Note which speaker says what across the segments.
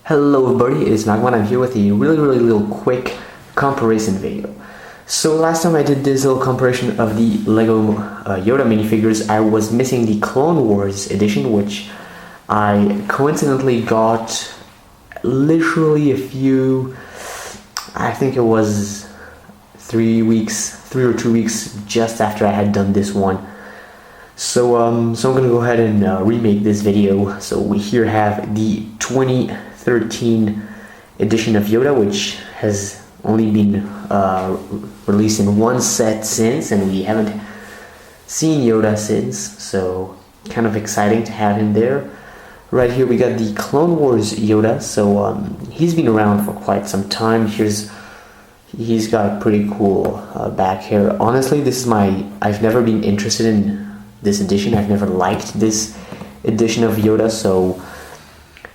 Speaker 1: Hello everybody, it's Magma and I'm here with a really little quick comparison video. So last time I did this little comparison of the Lego Yoda minifigures, I was missing the Clone Wars edition, which I coincidentally got literally I think it was 3 or 2 weeks just after I had done this one. So I'm gonna go ahead and remake this video. So we here have the 2013 edition of Yoda, which has only been released in one set since, and we haven't seen Yoda since, so kind of exciting to have him there. Right here we got the Clone Wars Yoda, so he's been around for quite some time. He's got pretty cool back hair. Honestly, I've never been interested in this edition. I've never liked this edition of Yoda, so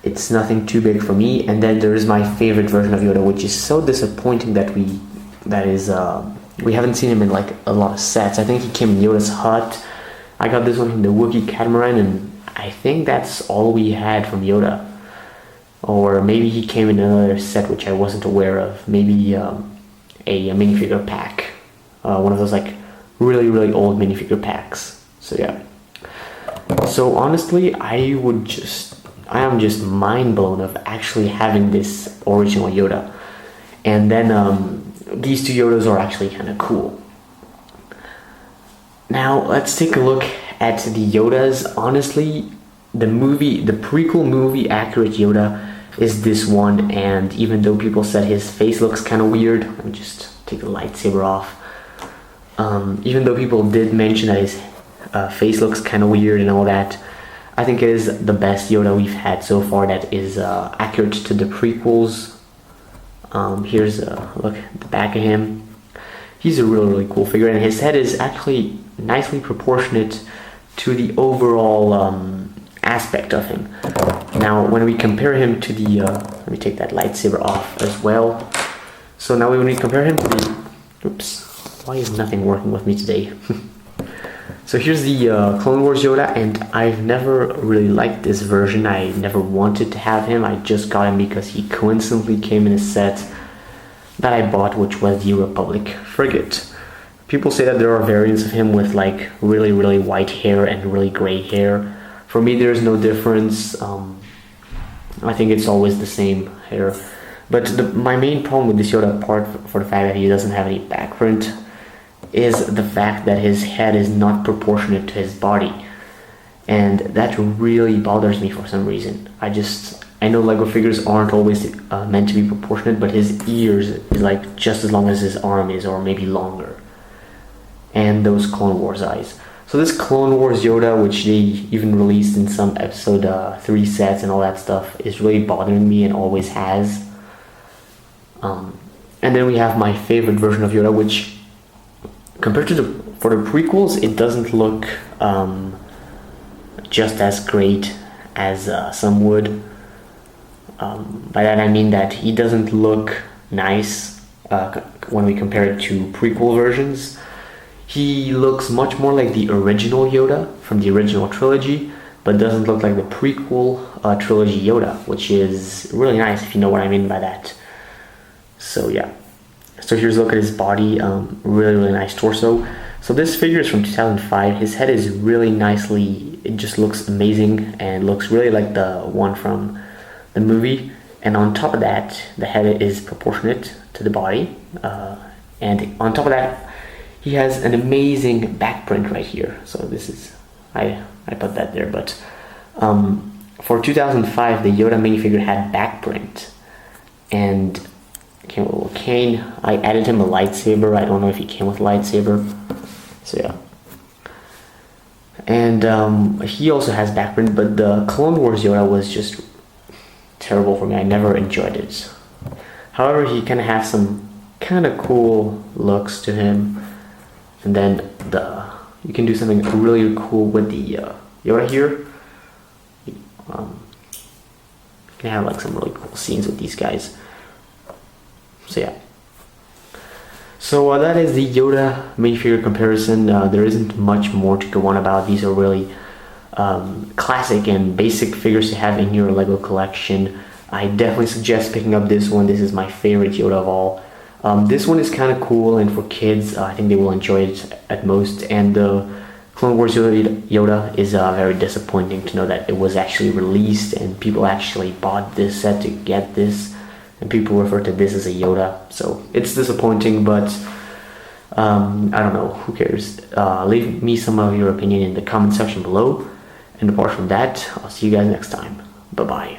Speaker 1: it's nothing too big for me. And then there is my favorite version of Yoda, which is so disappointing that we haven't seen him in like a lot of sets. I think he came in Yoda's hut. I got this one from the Wookiee Catamaran, and I think that's all we had from Yoda. Or maybe he came in another set which I wasn't aware of. Maybe a minifigure pack, one of those like really old minifigure packs. So yeah. So honestly, I am just mind blown of actually having this original Yoda, and then these two Yodas are actually kind of cool. Now let's take a look at the Yodas. Honestly, the prequel movie accurate Yoda is this one, and even though people said his face looks kind of weird, let me just take the lightsaber off. Even though people did mention that his face looks kind of weird and all that, I think it is the best Yoda we've had so far that is accurate to the prequels. Here's a look at the back of him. He's a really cool figure, and his head is actually nicely proportionate to the overall aspect of him. Now when we compare him to the let me take that lightsaber off as well. So now when we compare him to the why is nothing working with me today? So here's the Clone Wars Yoda, and I've never really liked this version. I never wanted to have him. I just got him because he coincidentally came in a set that I bought, which was the Republic Frigate. People say that there are variants of him with like really white hair and really gray hair. For me, there's no difference. I think it's always the same hair. But my main problem with this Yoda, apart for the fact that he doesn't have any back print, is the fact that his head is not proportionate to his body, and that really bothers me for some reason. I know Lego figures aren't always meant to be proportionate, but his ears is like just as long as his arm is, or maybe longer, and those Clone Wars eyes. So this Clone Wars Yoda, which they even released in some episode 3 sets and all that stuff, is really bothering me and always has. And then we have my favorite version of Yoda, which compared to for the prequels, it doesn't look just as great as some would. By that I mean that he doesn't look nice when we compare it to prequel versions. He looks much more like the original Yoda from the original trilogy, but doesn't look like the prequel trilogy Yoda, which is really nice if you know what I mean by that. So yeah. So here's a look at his body, really nice torso. So this figure is from 2005. His head is really nicely, it just looks amazing and looks really like the one from the movie. And on top of that, the head is proportionate to the body. And on top of that, he has an amazing back print right here. So this is, I put that there, but for 2005, the Yoda minifigure had back print. And came with a little cane. I added him a lightsaber. I don't know if he came with a lightsaber. So yeah. And he also has back print, but the Clone Wars Yoda was just terrible for me. I never enjoyed it. However, he kind of has some kind of cool looks to him. And then you can do something really cool with the Yoda here. You can have like some really cool scenes with these guys. So yeah. So that is the Yoda minifigure comparison. There isn't much more to go on about. These are really classic and basic figures to have in your Lego collection. I definitely suggest picking up this one. This is my favorite Yoda of all. This one is kind of cool, and for kids, I think they will enjoy it at most. And the Clone Wars Yoda is very disappointing to know that it was actually released and people actually bought this set to get this, and people refer to this as a Yoda. So it's disappointing, but I don't know, who cares? Leave me some of your opinion in the comment section below. And apart from that, I'll see you guys next time. Bye bye.